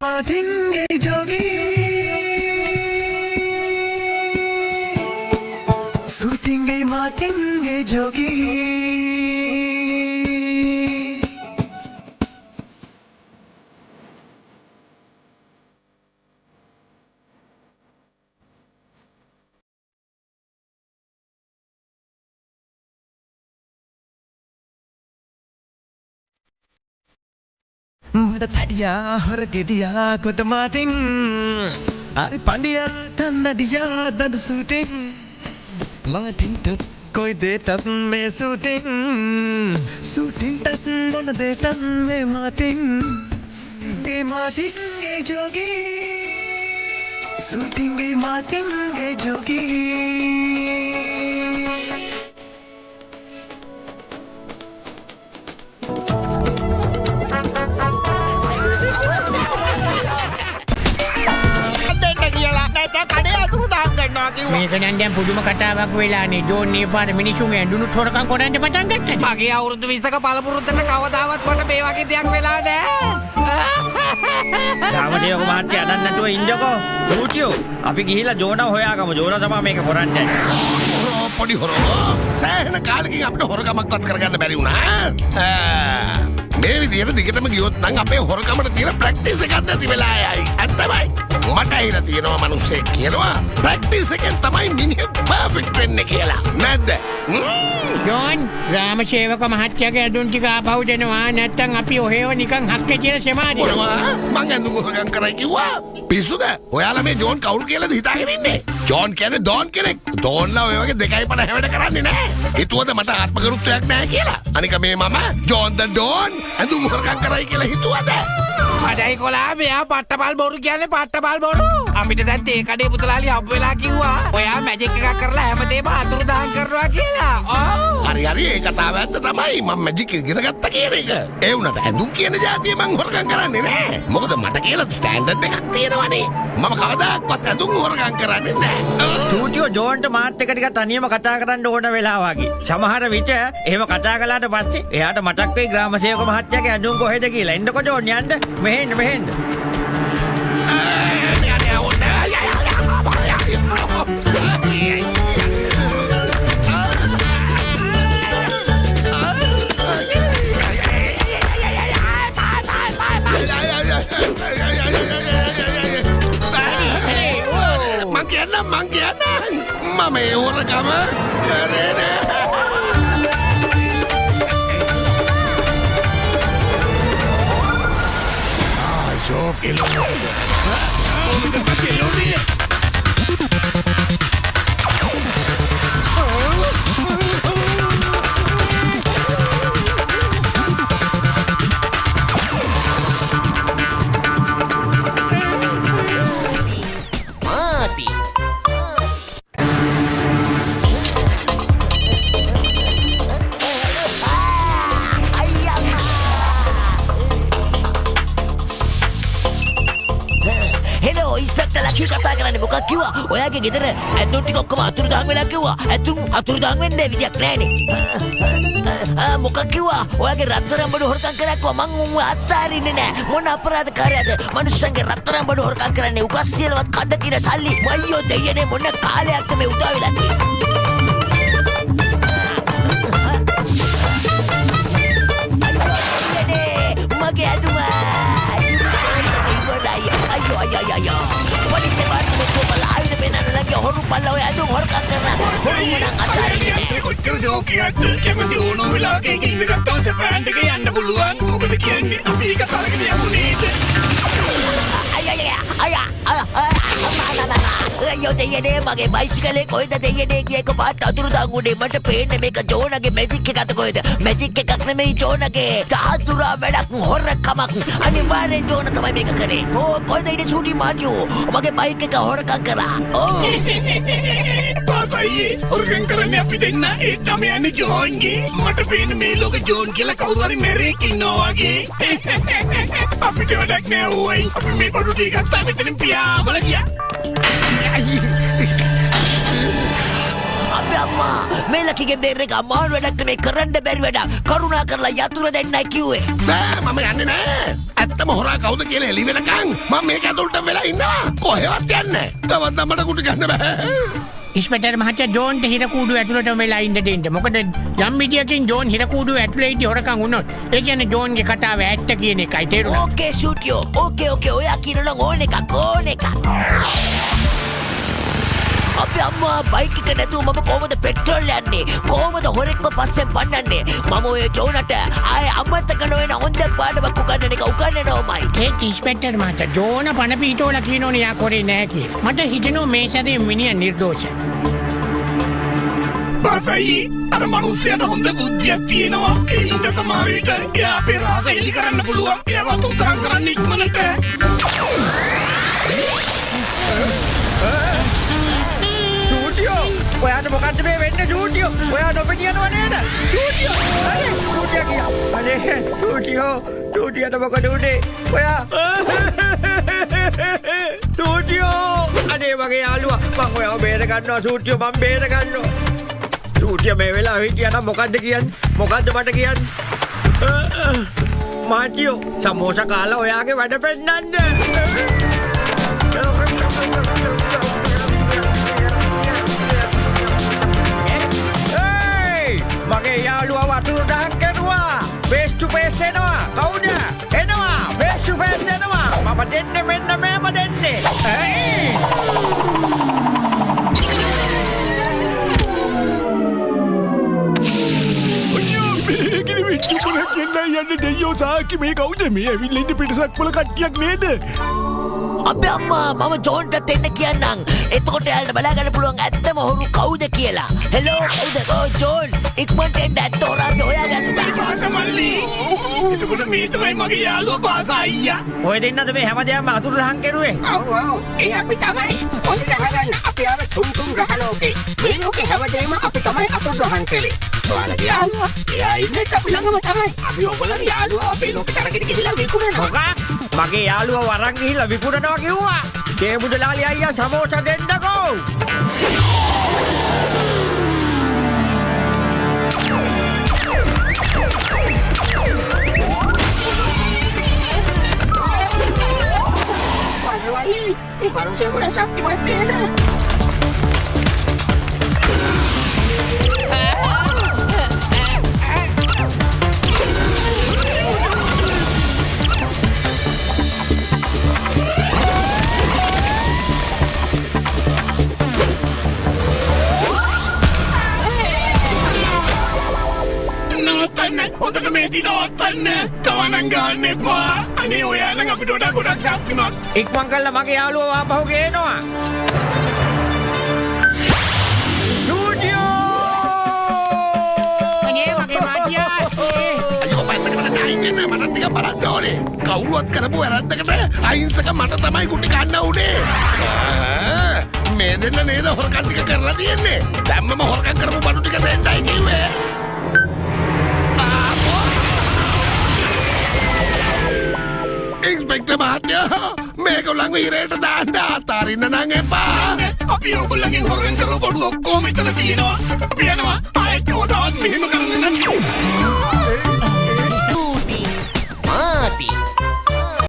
माटिंगे जोगी सूटिंगे माटिंगे जोगी Tadiya horgediya kota mating Ari pandiya tanna diya dan shooting Mating tat koi de tat me shooting tat mon de tat me mating e jogi shooting e jogi මේක නම් දැන් පුදුම කතාවක් වෙලානේ. John මේ පාර මිනිසුන් ඇඳුණු හොරකම් කරන්න පටන් ගත්තා. මගේ අවුරුදු 20ක පළපුරුද්දට කවදාවත් මට මේ වගේ දෙයක් වෙලා නෑ. ධාමදේව මහත්තයා අදන් නැතුව ඉන්නකෝ. දුරුචියෝ අපි ගිහිල්ලා ජෝනා හොයාගමු. ජෝනා තමයි මේක කරන්නේ. පොඩි හොරෝ. සෑහෙන කාලෙකින් අපිට හොරකමක්වත් කරගන්න බැරි වුණා. මේ විදියට දිගටම ගියොත් නම් අපේ හොරකමට තියෙන ප්‍රැක්ටිස් එකක් නැති වෙලා යයි. ඇත්තමයි. මට ඇහිලා තියෙනවා මිනිස්සෙක් කියනවා ප්‍රැක්ටිස් එකෙන් තමයි මිනිහෙක් පර්ෆෙක්ට් වෙන්නේ කියලා. නැද්ද? ජෝන් රාමසේවක මහත්තයාගේ ඇඳුම් ටික ආපහු දෙනවා. නැත්තම් අපි ඔහෙව නිකන් හක්කේ කියලා සමාදි. මොනවා? මං ඇඳුම් හොරකම් කරයි කිව්වා. පිස්සුද? ඔයාලා මේ ජෝන් කවුරු කියලාද හිතාගෙන ඉන්නේ? ජෝන් කියන්නේ ඩෝන් කෙනෙක්. ඩෝන්ලා ඔය වගේ 2.5 හැවඩ කරන්නේ නැහැ. හිතුවද මට ආත්මගරුත්වයක් නැහැ කියලා? අනික මේ මම ජෝන් ද ඩෝන් ඇඳුම් හොරකම් කරයි කියලා හිතුවද? මඩයි කොලා මෙයා පට්ටපල් බොරු කියන්නේ පට්ටපල් බොරු. අපිට දැන් තේ කඩේ පුතලාලි හම්බ වෙලා කිව්වා. ඔයා මැජික් එකක් කරලා හැමදේම අතුරුදහන් කරනවා කියලා. ඔව්. හරි හරි ඒ කතාව ඇත්ත තමයි. මම මැජික් ඉගෙන ගත්තා කියන එක. ඒ වුණාට ඇඳුම් කියන જાතිය මං හොරකම් කරන්නේ නැහැ. මොකද මට කියලා ස්ටෑන්ඩඩ් එකක් තියෙනවනේ. මම කවදාවත් ඇඳුම් හොරකම් කරන්නේ නැහැ. දුරුචියෝ ජෝන්ට මාත් එක්ක ටිකක් තනියම කතා කරන්න ඕන වෙලා වගේ. සමහර විට එහෙම කතා කළාට පස්සේ එයාට මතක් වෙයි ග්‍රාමසේවක මහත්තයාගේ ඇඳුම් කොහෙද කියලා. එන්නකො ජෝන් යන්න. මෙහෙන්න මෙහෙන්න. මං කියන්න මම ඒ හොරකම කරේ නෑ. ඔයාගේ ගෙදර ඇඳුම් ටික ඔක්කොම අතුරුදහන් වෙලා කිව්වා. ඇඳුම් අතුරුදහන් වෙන්නේ විදියක් නැහනේ. මොකක් කිව්වා? ඔයාගේ රත්තරන් බඩු හොරකම් කරා කිව්වා. මං උන්ව අත්තාරින්නේ නැහැ. මොන අපරාධකාරයද? මනුස්සයන්ගේ රත්තරන් බඩු හොරකම් කරන්නේ උගස් සියලවත් කඩ තින සල්ලි. මයියෝ දෙයනේ මොන කාලයක්ද මේ උදා වෙලා තියෙන්නේ. මගේ ඇඳුම අයියෝ පොලිස් දෙපාර්තමේන්තුව බල ආයුධ පෙන්නන්න ලගේ හොරු පල්ලා ඔය ඇඳුම් හොරකම් කරන හොරු මනම් අතාරින්නේ. කොච්චර ෂෝක් එකක්ද? කැමති ඕනෝ වෙලාවක ඒක ඉඳගත්තම සෙප්‍රෑන්ඩ් එක යන්න පුළුවන්. මොකද කියන්නේ අපි ඒක අරගෙන යමු නේද? අයියෝ දෙයනේ මගේ බයිසිකලේ කොයිද දෙයනේ කියක පාට අතුරුදහන් වුණේ. මට පේන්නේ මේක ජෝනගේ මැජික් එකක්ද කොයිද? මැජික් එකක් නෙමෙයි ජෝනගේ සාතුරා වැඩක් හොරකමක්. අනිවාර්යෙන් ජෝන තමයි මේක කරේ. ඕ කොයිද ඉන්නේ සූටි මාටියෝ? මගේ බයික් එක හොරකම් කරා. ඕ පාසයි හොරකම් කරන්නේ අපි දෙන්න. ඒ තමයි යන්නේ ජෝන්ගේ. මට පේන්නේ මේ ලෝක ජෝන් කියලා කවුරු හරි මැරෙක් ඉන්නවා වගේ. අපිට වැඩක් නෑ ඕයි. අපි මේ බඩු ටික ගත්තා මෙතනින් පියාඹලා ගියා. අපි අපේ අම්මා මේ ලකිගෙන් බේරෙන්න එක අමාරු වැඩක් නෙමේ කරන්න බැරි වැඩක්. කරුණා කරලා යතුර දෙන්නයි කිව්වේ. නෑ මම යන්නේ නෑ. ඇත්තම හොරා කවුද කියලා එළි වෙනකන් මම මේක ඇතුළට වෙලා ඉන්නවා. කොහෙවත් යන්නේ නෑ. තවත් අපට කුටි ගන්න බෑ. ඉස්පෙටර් මහත්තයා ජෝන්ට හිරකූඩුව ඇතුළටම වෙලා ඉන්න දෙන්න. මොකද යම් විදියකින් ජෝන් හිරකූඩුව ඇතුළේ ඉඳි හොරකම් වුණොත් ඒ කියන්නේ ජෝන්ගේ කතාව ඇත්ත කියන එකයි තේරුණා. ඕකේ ෂූටියෝ. ඕකේ ඔයා කියනවා ඕන එකක්. අපේ අම්මා බයික් එක නැතුව මම කොහොමද පෙට්‍රෝල් යන්නේ? කොහොමද හොරෙක්ව පස්සෙන් පන්නන්නේ? මම ඔය ජෝනට ආයේ අමතක නොවන හොඳ පාඩමක් උගන්වනවමයි. ඒ ඉස්පෙටර් මහත්තයා ජෝන පණ පීටෝලා කියනෝනේ යා කරේ නෑ කියලා. මට හිතෙනවා මේ සැරේ මිනිහා නිර්දෝෂයි. බසයි අර මනුස්සයට හොඳ බුද්ධියක් තියෙනවා. ඒකට සමහර විට එයා අපේ රහස එලි කරන්න පුළුවන්. එයාව උත්සාහ කරන්න ඉක්මනට. ඔයාට මොකක්ද මේ වෙන්නේ ජූටියෝ? ඔයා නොපෙනියනවා නේද? ජූටියෝ! අනේ ජූටියා ගියා. අනේ ජූටියට මොකද උනේ? ඔයා ජූටියෝ! අනේ මගේ යාළුවා මම ඔයාව බේර ගන්නවා ජූටියෝ මම බේර ගන්නවා. ජූටියා මේ වෙලාව හිටියා නම් මොකද්ද කියන්නේ? මොකද්ද මට කියන්නේ? මාටියෝ සමෝසා කාලා ඔයාගේ වැඩ පෙන්නන්න. මගේ යාළුවා වතුර දාන් කරනවා face to face එනවා කවුද එනවා face to face එනවා මම දෙන්නේ මෙන්න මේම දෙන්නේ මේකනේ විචුපුරක් යන්න දෙයියෝ සාකි මේ කවුද මේ ඇවිල්ලා ඉන්න පිටසක් වල කට්ටියක් නේද? අපේ අම්මා මම ජෝන්ටත් එන්න කියන්නම්. එතකොට එයාලට බලාගන්න පුළුවන් ඇත්තම හොරු කවුද කියලා. හෙලෝ කවුද? ජෝන් ඉක්මනට එන්න ඇත්ත හොරාගේ හොයාගන්න. පාසමල්ලි. එතකොට මේ තමයි මගේ යාළුවා පාසා අයියා. ඔය දෙන්නද මේ හැමදේම අතුරුදහන් කරුවේ? ඔව් ඒ අපි තමයි. පොඩි ගහගන්න අපි ආව තුන් ගහලෝකේ. මේ ලෝකේ හැමදේම අපි තමයි අතුරුදහන් කළේ. ඔයාලගේ යාළුවා එයා ඉන්නේ අපි ළඟම තමයි. අපි ඔයගොල්ලන්ගේ යාළුවා අපේ ලෝකෙට අරගෙන ගිහිල්ලා විකුණනවා. මොකක්? මගේ යාළුවා වරන් ගිහිල්ලා විකුණනවා කිව්වා. ඒ මුදලාලි අයියා සමෝසා දෙන්නකෝ. වලි මේ පරුෂය ගොඩක් ශක්තිමත් නේද? හොඳට මේ දිනවත්තන්න තවනං ගන්න එපා. අනේ ඔයා නම් අපිට වඩා ගොඩක් ශක්තිමත්. ඉක්මන් කළා මගේ යාළුවා ආපහු ගේනවා. ජූටියෝ! අනේ මගේ මාතියා. අයියෝ පැත්තකට නයින්නේ මට ටික බලන්න ඕනේ. කවුරුවත් කරපු වැරද්දකට අහිංසක මට තමයි කුටි කන්න උනේ. මේ දෙන්න නේද හොරකම් ටික කරලා තියෙන්නේ. දැම්මම හොරකම් කරපු බඩු ටික දෙන්නයි කිව්වේ. ඉන්ස්පෙක්ටර් මහත්තයා මේගොල්ලන්ව ඉරේට දාන්න අතාරින්න නම් එපා. අපි ඔයගොල්ලන්ගෙන් හොරෙන් කරපු බඩු ඔක්කොම එතන තියෙනවා. අපි යනවා. ආයෙත් කවදාවත් මෙහෙම කරන්නේ නැහැ.